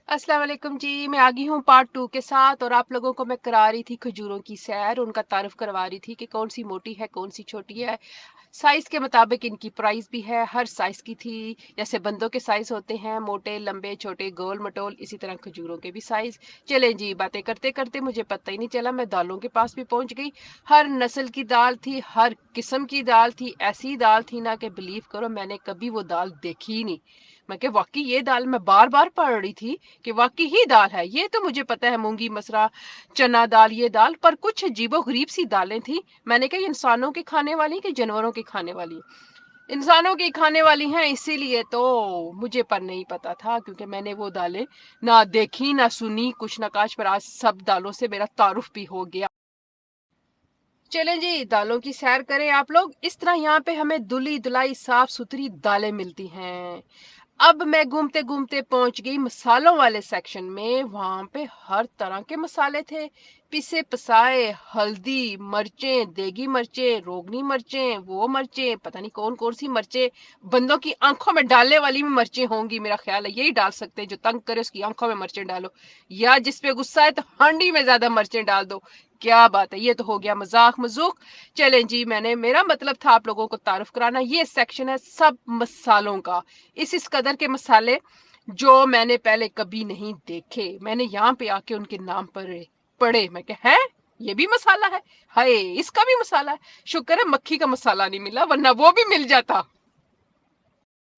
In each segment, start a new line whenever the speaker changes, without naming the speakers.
अस्सलाम वालेकुम जी, मैं आ गई हूँ पार्ट 2 के साथ और आप लोगों को मैं करा रही थी खजूरों की सैर, उनका तारुफ करवा रही थी कि कौन-सी मोटी है, कौन-सी छोटी है। साइज़ के मुताबिक इनकी प्राइस भी है, हर साइज़ की थी। जैसे बंदों के साइज़ होते हैं मोटे, लंबे, छोटे, गोल-मटोल, इसी तरह खजूरों के भी साइज़। चलें जी, बातें करते-करते मुझे पता ही नहीं चला मैं दालों के पास भी पहुँच गई। हर नस्ल की दाल थी, हर किस्म की दाल थी, ऐसी दाल थी ना कि बिलीव करो मैंने कभी वो दाल देखी ही नहीं। मैं कहा वाक़ई ये दाल मैं बार-बार पढ़ रही थी कि वाक़ई ही दाल है। ये तो मुझे पता है मूँगी मसरा, चना दाल ये दाल, पर कुछ अजीबो-गरीब सी दालें थी। मैंने कहा ये इंसानों के खाने वाली कि जानवरों के खाने वाली? इंसानों की खाने वाली हैं इसीलिए तो मुझे पर नहीं पता था क्योंकि मैंने वो दालें ना देखी, ना सुनी, कुछ ना काश पर आज सब दालों से मेरा तारुफ भी हो गया। चलें जी, दालों की सैर करें आप लोग। इस तरह यहाँ पे हमें धुली-धुलाई साफ-सुथरी दालें मिलती हैं। अब मैं घूमते-घूमते पहुँच गई मसालों वाले सेक्शन में, वहाँ पे हर तरह के मसाले थे। पिसे-पिसाए, हल्दी, मिर्चें, देगी मिर्चें, रोगनी मिर्चें, वो मिर्चें, पता नहीं कौन-कौन सी मिर्चें, बंदों की आँखों में डालने वाली भी मिर्चें होंगी मेरा ख़्याल है, यही डाल सकते हैं, जो तंग करे उसकी आँखों में मिर्चें डालो। या जिस पे गुस्सा है तो हांडी में ज़्यादा मिर्चें डाल दो। क्या बात है, ये तो हो गया मज़ाक-मज़ूक। चलें जी, मेरा मतलब था आप लोगों को तारुफ कराना। ये सेक्शन है सब मसालों का। इस कदर के मसाले जो मैंने पहले कभी नहीं देखे। मैंने यहाँ पे आके उनके नाम पढ़े। मैं कहा हैं? ये भी मसाला है? हाय! इसका भी मसाला है। शुक्र है मक्खी का मसाला नहीं मिला वरना वो भी मिल जाता।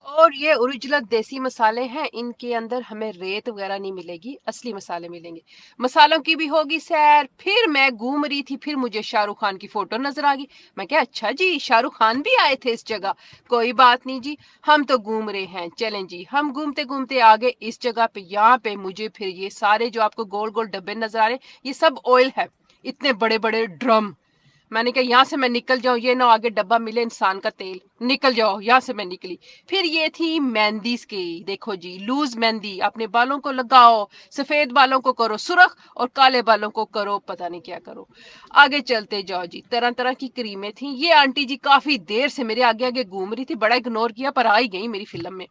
और ये ओरिजिनल देसी मसाले हैं, इनके अंदर हमें रेत वगैरह नहीं मिलेगी, असली मसाले मिलेंगे। मसालों की भी होगी सैर। फिर मैं घूम रही थी, फिर मुझे शाहरुख खान की फोटो नजर आ गई। मैं क्या अच्छा जी, शाहरुख खान भी आए थे इस जगह। कोई बात नहीं जी, हम तो घूम रहे हैं। चलें जी, हम घूमते घूमते आ गए इस जगह पे। यहाँ पे मुझे फिर ये सारे जो आपको गोल गोल डब्बे नजर आ रहे हैं, ये सब ऑयल है। इतने बड़े बड़े ड्रम। मैंने कहा यहाँ से मैं निकल जाऊं, ये ना आगे डब्बा मिले इंसान का तेल। निकल जाओ, यहाँ से मैं निकली। फिर ये थी मेहंदी की, देखो जी, लूज मेहंदी। अपने बालों को लगाओ, सफेद बालों को करो सुर्ख और काले बालों को करो पता नहीं क्या करो। आगे चलते जाओ जी, तरह तरह की क्रीमें थी। ये आंटी जी काफी देर से मेरे आगे आगे घूम रही थी, बड़ा इग्नोर किया पर आ ही गई मेरी फिल्म में।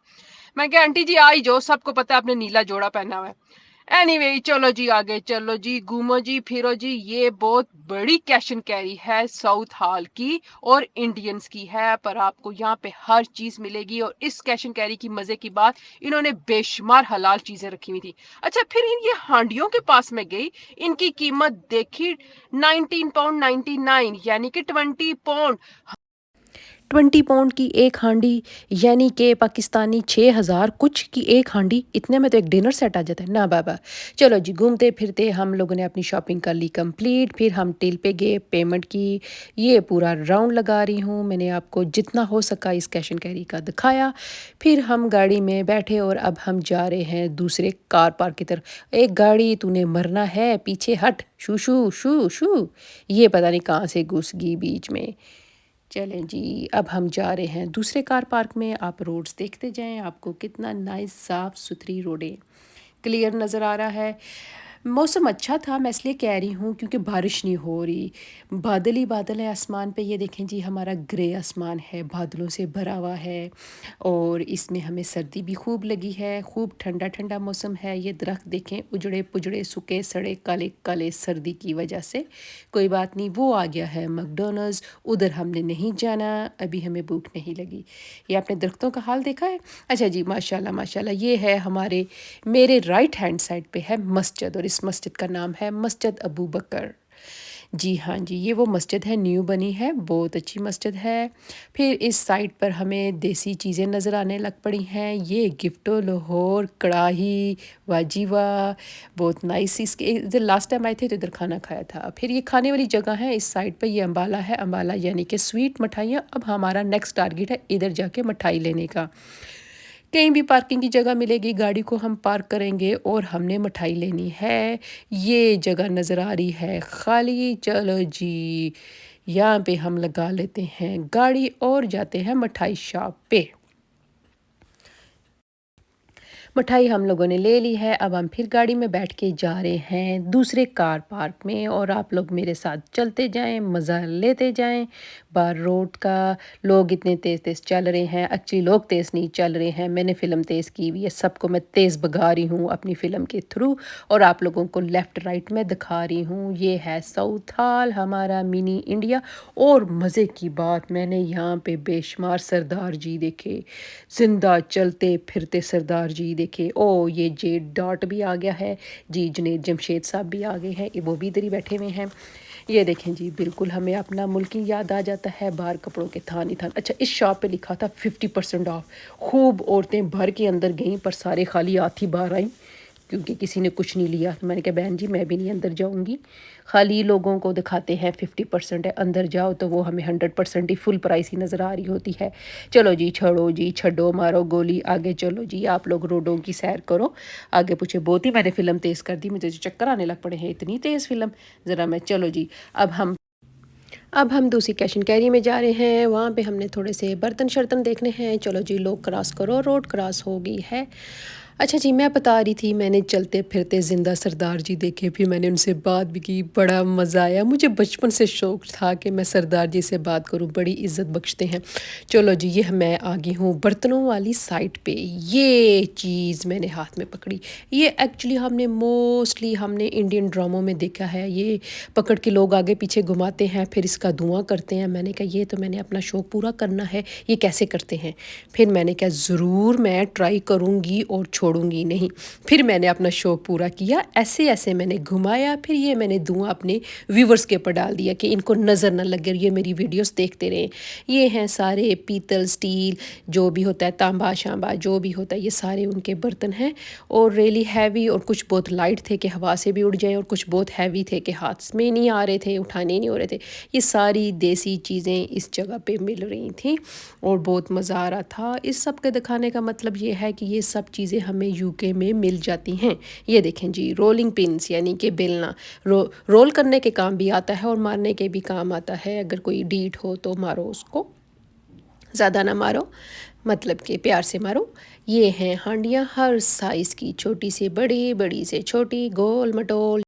मैं क्या आंटी जी आ ही जाओ, सबको पता है आपने नीला जोड़ा पहना हुआ है। एनीवे चलो जी, आगे चलो जी, घूमो जी, फिरो जी। ये बहुत बड़ी कैश एंड कैरी है साउथ हाल की और इंडियंस की है, पर आपको यहाँ पे हर चीज मिलेगी। और इस कैश एंड कैरी की मजे की बात, इन्होंने बेशुमार हलाल चीजें रखी हुई थी। अच्छा, फिर ये हांडियों के पास में गई, इनकी कीमत देखी, 19 यानी कि 20 पाउंड की एक हांडी, यानी कि पाकिस्तानी 6,000 कुछ की एक हांडी। इतने में तो एक डिनर सेट आ जाता है ना बाबा। चलो जी, घूमते फिरते हम लोगों ने अपनी शॉपिंग कर ली कंप्लीट। फिर हम टिल पे गए, पेमेंट की। ये पूरा राउंड लगा रही हूँ, मैंने आपको जितना हो सका इस कैश एंड कैरी का दिखाया। फिर हम गाड़ी में बैठे और अब हम जा रहे हैं दूसरे कार पार्क की तरफ। एक गाड़ी तूने मरना है, पीछे हट, शू शू शू शू। ये पता नहीं कहाँ से घुस गई बीच में। चलें जी, अब हम जा रहे हैं दूसरे कार पार्क में। आप रोड्स देखते जाएं, आपको कितना नाइस साफ़ सुथरी रोडें क्लियर नज़र आ रहा है। मौसम अच्छा था, मैं इसलिए कह रही हूँ क्योंकि बारिश नहीं हो रही। बादल ही बादल है आसमान पे। ये देखें जी, हमारा ग्रे आसमान है, बादलों से भरा हुआ है। और इसमें हमें सर्दी भी खूब लगी है, खूब ठंडा ठंडा मौसम है। ये दरख्त देखें, उजड़े पुजड़े सूखे सड़े काले काले सर्दी की वजह से। कोई बात नहीं, वो आ गया है मैकडॉनल्ड्स, उधर हमने नहीं जाना, अभी हमें भूख नहीं लगी। ये आपने दरख्तों का हाल देखा है? अच्छा जी, माशाल्लाह माशाल्लाह। ये है हमारे, मेरे राइट हैंड साइड पे है मस्जिद, और इस मस्जिद का नाम है मस्जिद अबू बकर। जी हाँ जी, ये वो मस्जिद है, न्यू बनी है, बहुत अच्छी मस्जिद है। फिर इस साइड पर हमें देसी चीज़ें नज़र आने लग पड़ी हैं। ये गिफ्टो लाहौर कढ़ाई, वाजी वाह, बहुत नाइस। इसके इधर लास्ट टाइम आए थे तो इधर खाना खाया था। फिर ये खाने वाली जगह है इस साइड पर, ये अम्बाला है, अम्बाला यानी कि स्वीट मिठाइयाँ। अब हमारा नेक्स्ट टारगेट है इधर जाके मिठाई लेने का। कहीं भी पार्किंग की जगह मिलेगी, गाड़ी को हम पार्क करेंगे और हमने मिठाई लेनी है। ये जगह नज़र आ रही है खाली। चलो जी, यहाँ पे हम लगा लेते हैं गाड़ी और जाते हैं मिठाई शॉप पे। मिठाई हम लोगों ने ले ली है। अब हम फिर गाड़ी में बैठ के जा रहे हैं दूसरे कार पार्क में, और आप लोग मेरे साथ चलते जाएं, मज़ा लेते जाएं। बाहर रोड का लोग इतने तेज़ तेज़ चल रहे हैं, एक्चुअली लोग तेज़ नहीं चल रहे हैं, मैंने फ़िल्म तेज़ की हुई है, सबको मैं तेज़ भगा रही हूँ अपनी फ़िल्म के थ्रू, और आप लोगों को लेफ़्ट राइट में दिखा रही हूँ। ये है साउथ हॉल, हमारा मिनी इंडिया। और मज़े की बात, मैंने यहाँ पे बेशुमार सरदार जी देखे, जिंदा चलते फिरते सरदार जी देखे। ओ ये जे डॉट भी आ गया है जी, जुनेद जमशेद साहब भी आ गए हैं, वो भी इधर ही बैठे हुए हैं। ये देखें जी, बिल्कुल हमें अपना मुल्क ही याद आ जाता है। बाहर कपड़ों के थान ही थान। अच्छा, इस शॉप पे लिखा था 50% ऑफ। खूब औरतें भर के अंदर गईं, पर सारे खाली हाथ ही बाहर आईं, क्योंकि किसी ने कुछ नहीं लिया। तो मैंने कहा बहन जी मैं भी नहीं अंदर जाऊंगी, खाली लोगों को दिखाते हैं 50% है, अंदर जाओ तो वो हमें 100% ही फुल प्राइस ही नज़र आ रही होती है। चलो जी, छोड़ो जी, छड्डो मारो गोली, आगे चलो जी, आप लोग रोडों की सैर करो। आगे पूछे बहुत ही मैंने फ़िल्म तेज़ कर दी, मुझे चक्कर आने लग पड़े हैं, इतनी तेज़ फ़िल्म ज़रा मैं। चलो जी, अब हम दूसरी कैश एंड कैरी में जा रहे हैं। वहाँ पे हमने थोड़े से बर्तन शर्तन देखने हैं। चलो जी, लोग क्रॉस करो, रोड क्रॉस हो गई है। अच्छा जी, मैं बता रही थी मैंने चलते फिरते ज़िंदा सरदार जी देखे, फिर मैंने उनसे बात भी की, बड़ा मज़ा आया। मुझे बचपन से शौक़ था कि मैं सरदार जी से बात करूं, बड़ी इज़्ज़त बख्शते हैं। चलो जी, ये मैं आ गई हूँ बर्तनों वाली साइड पे। ये चीज़ मैंने हाथ में पकड़ी, ये एक्चुअली हमने इंडियन ड्रामों में देखा है। ये पकड़ के लोग आगे पीछे घुमाते हैं, फिर इसका धुआं करते हैं। मैंने कहा ये तो मैंने अपना शौक़ पूरा करना है, ये कैसे करते हैं। फिर मैंने कहा ज़रूर मैं ट्राई करूँगी और छोड़ूंगी नहीं। फिर मैंने अपना शौक़ पूरा किया, ऐसे ऐसे मैंने घुमाया, फिर ये मैंने धुआं अपने व्यूवर्स के ऊपर डाल दिया कि इनको नज़र ना लगे, ये मेरी वीडियोस देखते रहें। ये हैं सारे पीतल स्टील जो भी होता है, तांबा शांबा जो भी होता है, ये सारे उनके बर्तन हैं। और रियली हैवी, और कुछ बहुत लाइट थे कि हवा से भी उड़ जाएं, और कुछ बहुत हैवी थे कि हाथ में नहीं आ रहे थे, उठाने नहीं हो रहे थे। ये सारी देसी चीज़ें इस जगह पे मिल रही थी और बहुत मज़ा आ रहा था। इस सब के दिखाने का मतलब ये है कि ये सब चीज़ें हमें यूके में मिल जाती हैं। ये देखें जी, रोलिंग पिन्स यानी कि बेलना, रोल करने के काम भी आता है और मारने के भी काम आता है। अगर कोई डीट हो तो मारो उसको, ज़्यादा ना मारो, मतलब कि प्यार से मारो। ये हैं हांडियाँ हर साइज़ की, छोटी से बड़ी, बड़ी से छोटी, गोल मटोल।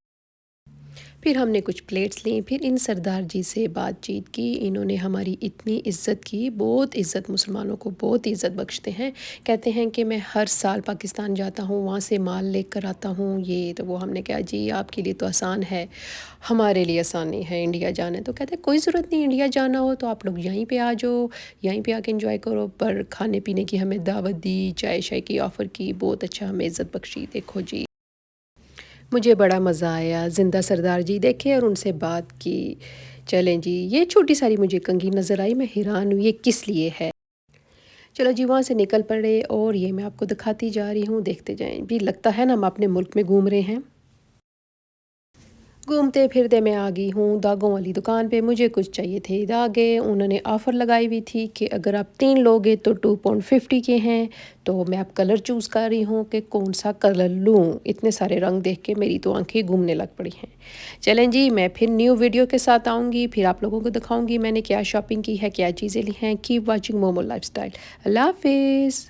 फिर हमने कुछ प्लेट्स लीं, फिर इन सरदार जी से बातचीत की। इन्होंने हमारी इतनी इज़्ज़त की, बहुत इज़्ज़त, मुसलमानों को बहुत इज़्ज़त बख्शते हैं। कहते हैं कि मैं हर साल पाकिस्तान जाता हूँ, वहाँ से माल लेकर आता हूँ। ये तो वो हमने कहा जी आपके लिए तो आसान है, हमारे लिए आसान नहीं है इंडिया जाना। तो कहते हैं कोई ज़रूरत नहीं, इंडिया जाना हो तो आप लोग यहीं पे आ जाओ, यहीं पे आके एंजॉय करो। पर खाने पीने की हमें दावत दी, चाय शाय की ऑफ़र की, बहुत अच्छा हमें इज़्ज़त बख्शी। देखो जी, मुझे बड़ा मज़ा आया, ज़िंदा सरदार जी देखे और उनसे बात की। चलें जी, ये छोटी सारी मुझे कंघी नज़र आई, मैं हैरान हुई ये किस लिए है। चलो जी, वहाँ से निकल पड़े और ये मैं आपको दिखाती जा रही हूँ, देखते जाएं। भी लगता है ना हम अपने मुल्क में घूम रहे हैं। घूमते फिरते मैं आ गई हूँ धागों वाली दुकान पे। मुझे कुछ चाहिए थे धागे, उन्होंने ऑफ़र लगाई हुई थी कि अगर आप 3 लोगे तो 2 £50 के हैं। तो मैं अब कलर चूज़ कर रही हूँ कि कौन सा कलर लूँ। इतने सारे रंग देख के मेरी तो आंखें घूमने लग पड़ी हैं। चलें जी, मैं फिर न्यू वीडियो के साथ आऊँगी, फिर आप लोगों को दिखाऊँगी मैंने क्या शॉपिंग की है, क्या चीज़ें ली हैं। Keep watching Momo lifestyle. अल्लाह हाफिज़।